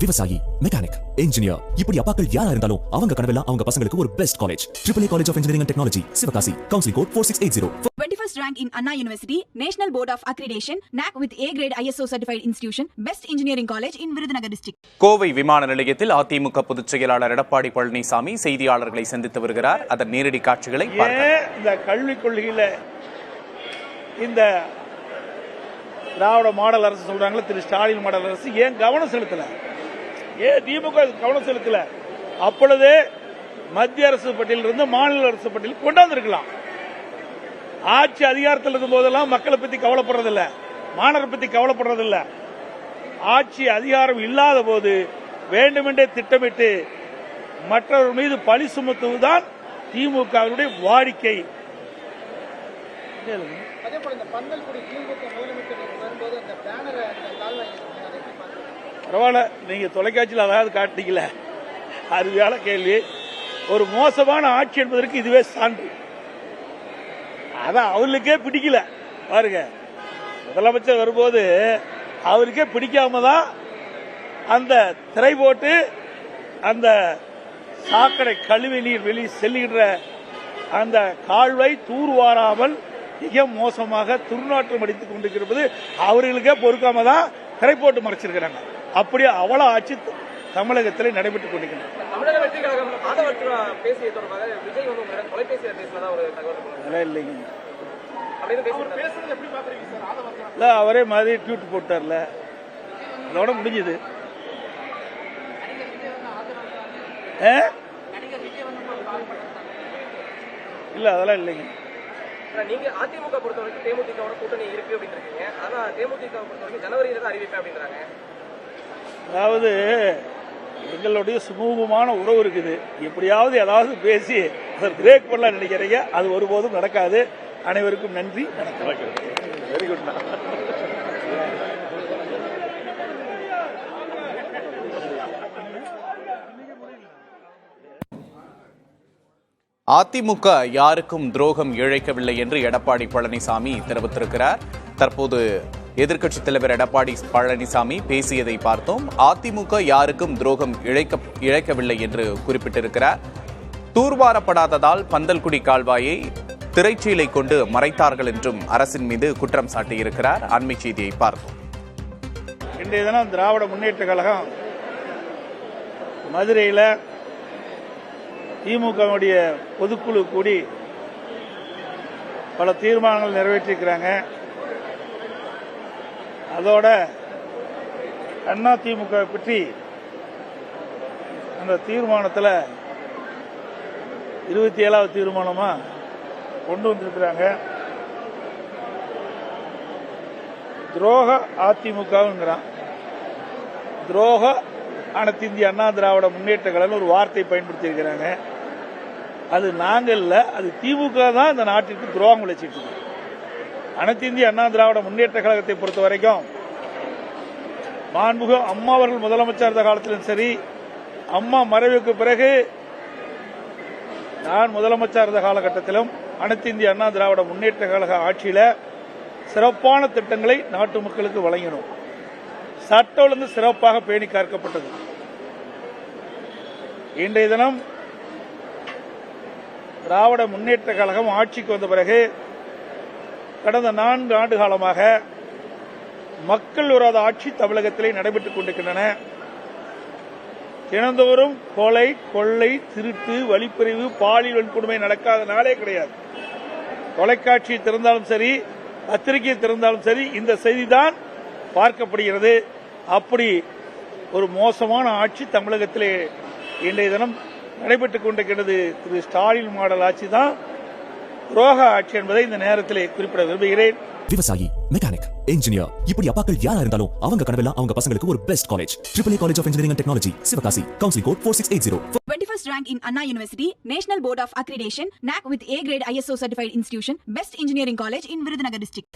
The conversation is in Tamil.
விவசாயி, மெக்கானிக், இன்ஜினியர், இப்படி அப்பாக்கள் யாரா இருந்தாலும் அவங்க கனவெல்லாம் அவங்க பசங்களுக்கு ஒரு best college. AAA College of Engineering and Technology, Sivakasi. Counseling code 4680. 21st rank in Anna University, National Board of Accreditation, NAC with A grade ISO certified institution, Best Engineering College in Virudhunagar district. Kovai விமான நிலையத்தில் அதிமுக பொதுச் செயலாளர் எடப்பாடி பழனிசாமி செய்தியாளர்களை சந்தித்து வருகிறார். அதன் நேரடி காட்சிகளை பார்க்கலாம். இந்த கல்விக் கொள்கையில இந்த திராவிட மாடல் அரசு சொல்றாங்களே, திரு ஸ்டாலின் மாடல் அரசு ஏன் கவனம் செலுத்தல? ஏன் திமுக கவனம் செலுத்தல? அப்பொழுதே மத்திய அரசு பட்டியலிருந்து மாநில அரசு பட்டியல் கொண்டாந்துருக்கலாம். ஆட்சி அதிகாரத்தில் இருந்த போதெல்லாம் மக்களை பத்தி கவலைப்படுறதில்ல, மாணவரை பத்தி கவலைப்படுறதில்ல. ஆட்சி அதிகாரம் இல்லாத போது வேண்டுமென்றே திட்டமிட்டு மற்றவர் மீது பழி சுமத்துவதுதான் திமுகவினுடைய வாடிக்கை. பரவாயில்ல, நீங்க தொலைக்காட்சியில் அதாவது காட்டிக்கல, அருமையான கேள்வி. ஒரு மோசமான ஆட்சி என்பதற்கு இதுவே சான்று. அதான் அவர்களுக்கே பிடிக்கல பாருங்க. முதலமைச்சர் வரும்போது அவருக்கே பிடிக்காம தான் அந்த திரை போட்டு அந்த சாக்கடை கழிவு நீர் வெளியே செல்லுகின்ற அந்த கால்வாய் தூர்வாராமல் மிக மோசமாக துர்நாற்றம் அடித்துக் கொண்டிருக்கிறது. அவர்களுக்கே பொறுக்காம தான் திரை போட்டு மறைச்சிருக்கிறாங்க. அப்படியே அவ்வளவு ஆட்சி தமிழகத்தில் நடைபெற்றுக் கொண்டிருக்கிறது. அவரே மாதிரி ட்வீட் போட்டார்ல, அதோட முடிஞ்சது. இல்ல அதெல்லாம் இல்லைங்க. நீங்க அதிமுக பொறுத்தவரைக்கும் தேமுதிகவோட கூட்டணி இருக்கு அப்படின்றீங்க. ஆனா தேமுதிக பொறுத்தவரைக்கும் ஜனவரியில தான் அறிவிப்பேன் அப்படின்றாங்க. அதாவது எங்களுடைய சுமூகமான உறவு இருக்குது. எப்படியாவது ஏதாவது பேசி அதை பிரேக் பண்ணலாம் நினைக்கிறீங்க. அது ஒருபோதும் நடக்காது. அனைவருக்கும் நன்றி. Very good. அதிமுக யாருக்கும் துரோகம் இழைக்கவில்லை என்று எடப்பாடி பழனிசாமி தெரிவித்திருக்கிறார். தற்போது எதிர்க்கட்சித் தலைவர் எடப்பாடி பழனிசாமி பேசியதை பார்த்தோம். அதிமுக யாருக்கும் துரோகம் இழைக்கவில்லை என்று குறிப்பிட்டிருக்கிறார். தூர்வாரப்படாததால் பந்தல்குடி கால்வாயை திரைச்சீலை கொண்டு மறைத்தார்கள் என்றும் அரசின் மீது குற்றம் சாட்டியிருக்கிறார். அண்மை செய்தியை பார்த்தோம். இன்றைய தினம் திராவிட முன்னேற்ற கழகம் மதுரையில் திமுகவுடைய பொதுக்குழு கூடி பல தீர்மானங்கள் நிறைவேற்றிருக்கிறாங்க. அதோட அண்ணா திமுக பற்றி அந்த தீர்மானத்தில் 27வது தீர்மானமா கொண்டு வந்திருக்கிறாங்க. துரோக அதிமுகங்கிறான். துரோக அனைத்து இந்திய அண்ணா திராவிட முன்னேற்ற கழகம் ஒரு வார்த்தை பயன்படுத்தி இருக்கிறாங்க. அது நாங்கள் இல்ல, அது திமுக தான் இந்த நாட்டிற்கு துரோகம் விளைச்சிட்டு இருக்கு. அனைத்து இந்திய அண்ணா திராவிட முன்னேற்ற கழகத்தை பொறுத்த வரைக்கும் மாண்புமிகு அம்மா அவர்கள் முதலமைச்சர் இருந்த காலத்திலும் சரி, அம்மா மறைவுக்கு பிறகு நான் முதலமைச்சர் இருந்த காலகட்டத்திலும் அனைத்து இந்திய அண்ணா திராவிட முன்னேற்ற கழக ஆட்சியில சிறப்பான திட்டங்களை நாட்டு மக்களுக்கு வழங்கினோம். சட்ட ஒழுங்கு சிறப்பாக பேணி காக்கப்பட்டது. இன்றைய தினம் திராவிட முன்னேற்ற கழகம் ஆட்சிக்கு வந்த பிறகு கடந்த 4 ஆண்டு காலமாக மக்கள் விரோத ஆட்சி தமிழகத்திலே நடைபெற்றுக் கொண்டிருக்கின்றன. தினந்தோறும் கொலை, கொள்ளை, திருட்டு, வழிப்பறிவு, பாலியல் வன்கொடுமை நடக்காத நாளே கிடையாது. தொலைக்காட்சி திறந்தாலும் சரி, பத்திரிகை திறந்தாலும் சரி, இந்த செய்திதான் பார்க்கப்படுகிறது. அப்படி ஒரு மோசமான ஆட்சி தமிழகத்திலே இன்றைய தினம் நடைபெற்றுக் கொண்டிருக்கிறது. திரு ஸ்டாலின் மாடல் ஆட்சி தான் துரோக ஆட்சி என்பதை இந்த நேரத்திலே குறிப்பிட விரும்புகிறேன். விவசாயி, மெக்கானிக், இன்ஜினியர், இப்படி அப்பாக்கள் யாரா இருந்தாலும் அவங்க கனவெல்லாம் அவங்க பசங்களுக்கு ஒரு best college. AAA College of Engineering and Technology, Sivakasi. Counseling code 4680. 21st rank in Anna University, National Board of Accreditation, NAC with A grade ISO certified institution, Best Engineering College in Virudhunagar district.